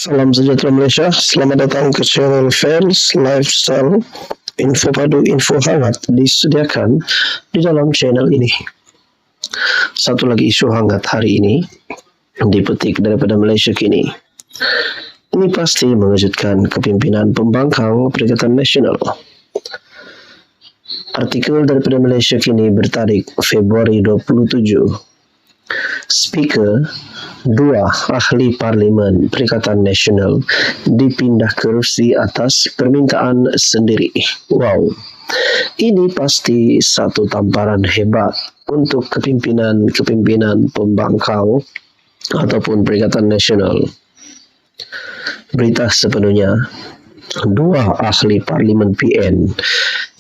Salam sejahtera Malaysia, selamat datang ke channel Fans Lifestyle. Info padu, info hangat disediakan di dalam channel ini. Satu lagi isu hangat hari ini dipetik daripada Malaysia kini. Ini pasti mengejutkan kepimpinan pembangkang Perikatan Nasional. Artikel daripada Malaysia kini bertarikh Februari 27. Speaker, dua ahli parlimen Perikatan Nasional dipindah kerusi atas permintaan sendiri. Wow, ini pasti satu tamparan hebat untuk kepimpinan pembangkang ataupun Perikatan Nasional. Berita sepenuhnya, dua ahli parlimen PN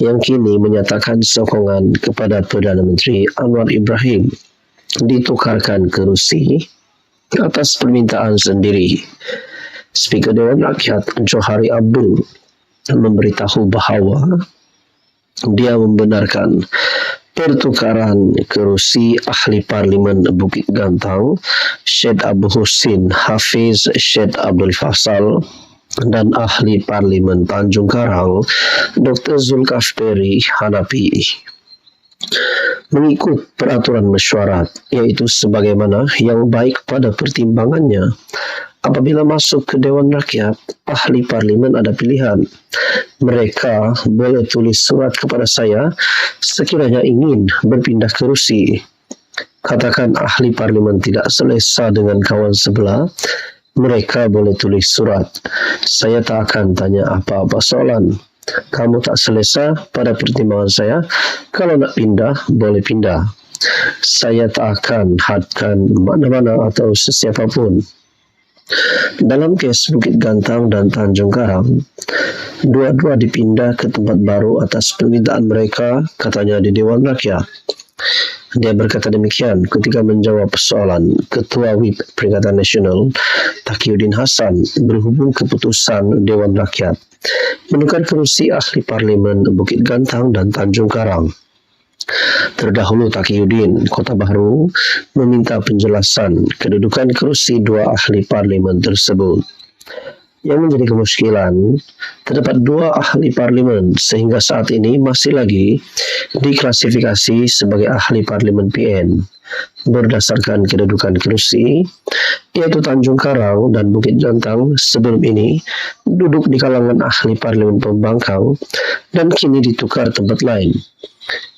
yang kini menyatakan sokongan kepada Perdana Menteri Anwar Ibrahim ditukarkan kerusi atas permintaan sendiri. Speaker Dewan Rakyat Johari Abdul memberitahu bahawa dia membenarkan pertukaran kerusi ahli parlimen Bukit Gantang Syed Abu Husin Hafiz Syed Abdul Fasal dan ahli parlimen Tanjung Karang Dr. Zulkafli Hanafi mengikut peraturan mesyuarat, iaitu sebagaimana yang baik pada pertimbangannya. Apabila masuk ke Dewan Rakyat, ahli parlimen ada pilihan. Mereka boleh tulis surat kepada saya sekiranya ingin berpindah kerusi. Katakan ahli parlimen tidak selesa dengan kawan sebelah, mereka boleh tulis surat. Saya tak akan tanya apa-apa soalan. Kamu tak selesa pada pertimbangan saya, kalau nak pindah, boleh pindah. Saya tak akan hadkan mana-mana atau sesiapa pun. Dalam kes Bukit Gantang dan Tanjung Karang, dua-dua dipindah ke tempat baru atas permintaan mereka, katanya di Dewan Rakyat. Dia berkata demikian ketika menjawab soalan Ketua WIP Perikatan Nasional Taqiyuddin Hassan berhubung keputusan Dewan Rakyat menukar kerusi ahli parlimen Bukit Gantang dan Tanjung Karang. Terdahulu Taqiyuddin Kota Bahru meminta penjelasan kedudukan kerusi dua ahli parlimen tersebut. Yang menjadi kemuskilan, terdapat dua ahli parlimen sehingga saat ini masih lagi diklasifikasi sebagai ahli parlimen PN berdasarkan kedudukan kerusi, yaitu Tanjung Karang dan Bukit Gantang sebelum ini duduk di kalangan ahli parlimen pembangkang dan kini ditukar tempat lain.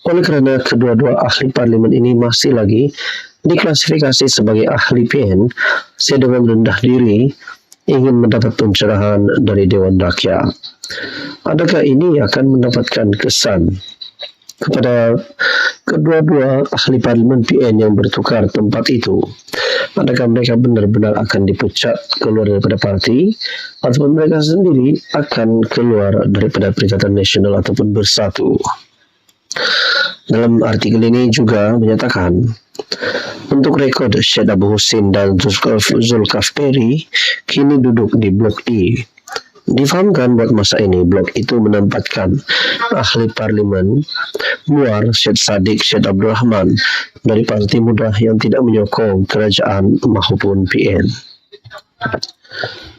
Oleh kerana kedua-dua ahli parlimen ini masih lagi diklasifikasi sebagai ahli PN, saya dengan rendah diri ingin mendapat pencerahan dari Dewan Rakyat. Adakah ini akan mendapatkan kesan kepada kedua-dua ahli parlimen PN yang bertukar tempat itu? Adakah mereka benar-benar akan dipecat keluar daripada parti ataupun mereka sendiri akan keluar daripada Perikatan Nasional ataupun bersatu? Dalam artikel ini juga menyatakan, untuk rekod, Syed Abu Husin dan Zulkafli kini duduk di Blok E. Difahamkan buat masa ini, blok itu menempatkan ahli parlimen Muar Syed Saddiq Syed Abdul Rahman dari Parti Muda yang tidak menyokong kerajaan maupun PN.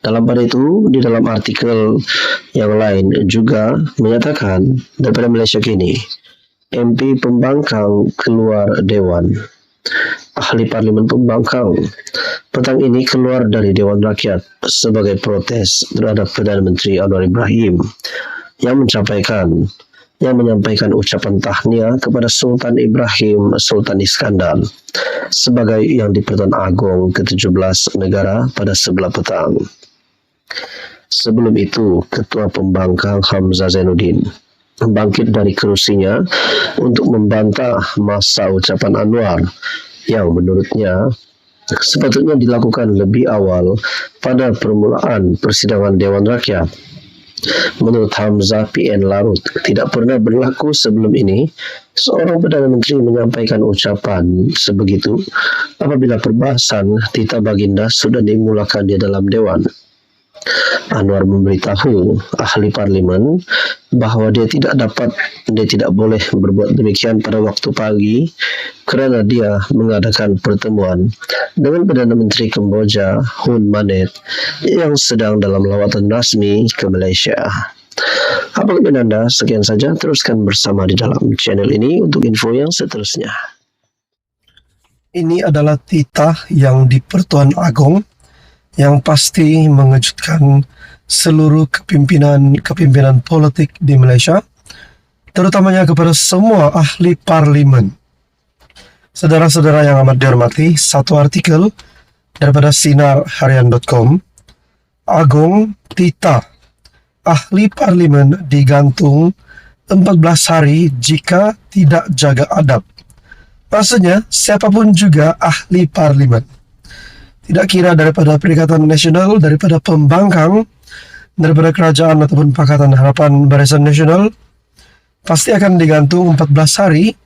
Dalam pada itu, di dalam artikel yang lain juga menyatakan daripada Malaysia kini, MP pembangkang keluar Dewan. Ahli parlimen pembangkang petang ini keluar dari Dewan Rakyat sebagai protes terhadap Perdana Menteri Anwar Ibrahim yang menyampaikan ucapan tahniah kepada Sultan Ibrahim Sultan Iskandar sebagai yang di-Pertuan Agong ke-17 negara pada sebelah petang. Sebelum itu, Ketua Pembangkang Hamzah Zainuddin bangkit dari kerusinya untuk membantah masa ucapan Anwar yang menurutnya sepatutnya dilakukan lebih awal pada permulaan persidangan Dewan Rakyat. Menurut Hamzah, PN Larut tidak pernah berlaku sebelum ini seorang Perdana Menteri menyampaikan ucapan sebegitu apabila perbahasan Tita Baginda sudah dimulakan di dalam Dewan. Anwar memberitahu ahli parlimen bahawa dia tidak boleh berbuat demikian pada waktu pagi kerana dia mengadakan pertemuan dengan Perdana Menteri Kemboja Hun Manet yang sedang dalam lawatan rasmi ke Malaysia. Apa komentar Anda? Sekian saja, teruskan bersama di dalam channel ini untuk info yang seterusnya. Ini adalah titah yang di Pertuan Agong yang pasti mengejutkan seluruh kepimpinan politik di Malaysia, terutamanya kepada semua ahli parlimen. Saudara-saudara yang amat dihormati, satu artikel daripada sinarharian.com, Agong titah ahli parlimen digantung 14 hari jika tidak jaga adab. Maksudnya, siapapun juga ahli parlimen, tidak kira daripada Perikatan Nasional, daripada pembangkang, daripada kerajaan ataupun Pakatan Harapan Barisan Nasional, pasti akan digantung 14 hari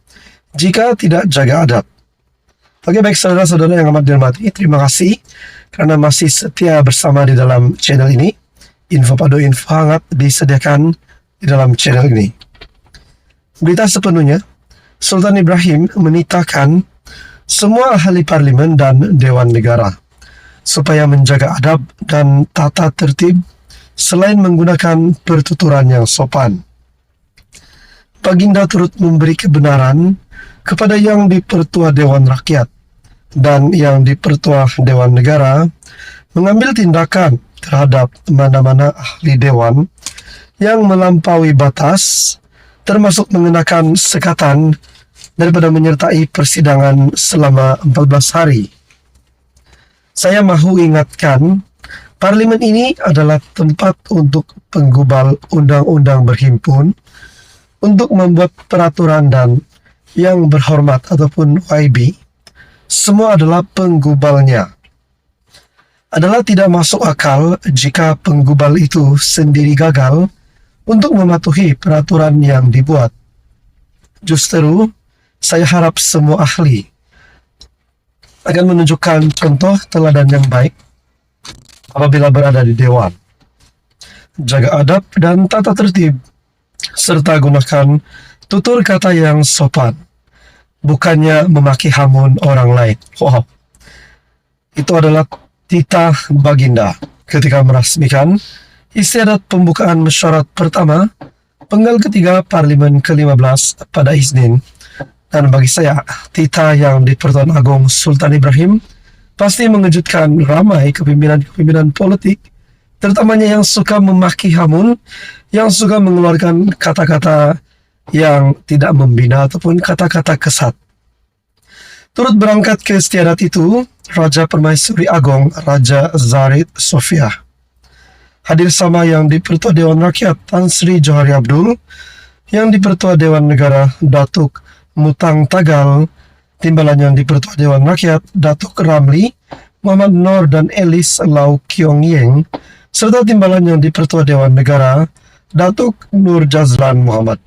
jika tidak jaga adab. Oke, baik saudara-saudara yang amat dihormati, terima kasih karena masih setia bersama di dalam channel ini. Info hangat disediakan di dalam channel ini. Berita sepenuhnya, Sultan Ibrahim menitahkan semua ahli parlimen dan Dewan Negara supaya menjaga adab dan tata tertib selain menggunakan pertuturan yang sopan. Baginda turut memberi kebenaran kepada yang dipertua Dewan Rakyat dan yang dipertua Dewan Negara mengambil tindakan terhadap mana-mana ahli dewan yang melampaui batas, termasuk mengenakan sekatan daripada menyertai persidangan selama 14 hari. Saya mahu ingatkan, parlimen ini adalah tempat untuk penggubal undang-undang berhimpun untuk membuat peraturan dan yang berhormat ataupun YB, semua adalah penggubalnya. Adalah tidak masuk akal jika penggubal itu sendiri gagal untuk mematuhi peraturan yang dibuat. Justru, saya harap semua ahli akan menunjukkan contoh teladan yang baik apabila berada di Dewan. Jaga adab dan tata tertib, serta gunakan tutur kata yang sopan, bukannya memaki hamun orang lain. Wow. Itu adalah titah Baginda ketika merasmikan istiadat pembukaan mesyuarat pertama penggal ketiga Parlimen ke-15 pada Isnin. Dan bagi saya, titah yang di Pertuan Agong Sultan Ibrahim pasti mengejutkan ramai kepimpinan politik, terutamanya yang suka memaki hamun, yang suka mengeluarkan kata-kata yang tidak membina ataupun kata-kata kesat. Turut berangkat ke istiadat itu, Raja Permaisuri Agong Raja Zarid Sofia. Hadir sama yang dipertua Dewan Rakyat Tan Sri Johari Abdul, yang dipertua Dewan Negara Datuk Mutang Tagal, timbalan yang dipertua Dewan Rakyat Datuk Ramli, Muhammad Nor dan Elis Lau Kiong Yeng, serta timbalan yang dipertua Dewan Negara Datuk Nur Jazlan Muhammad.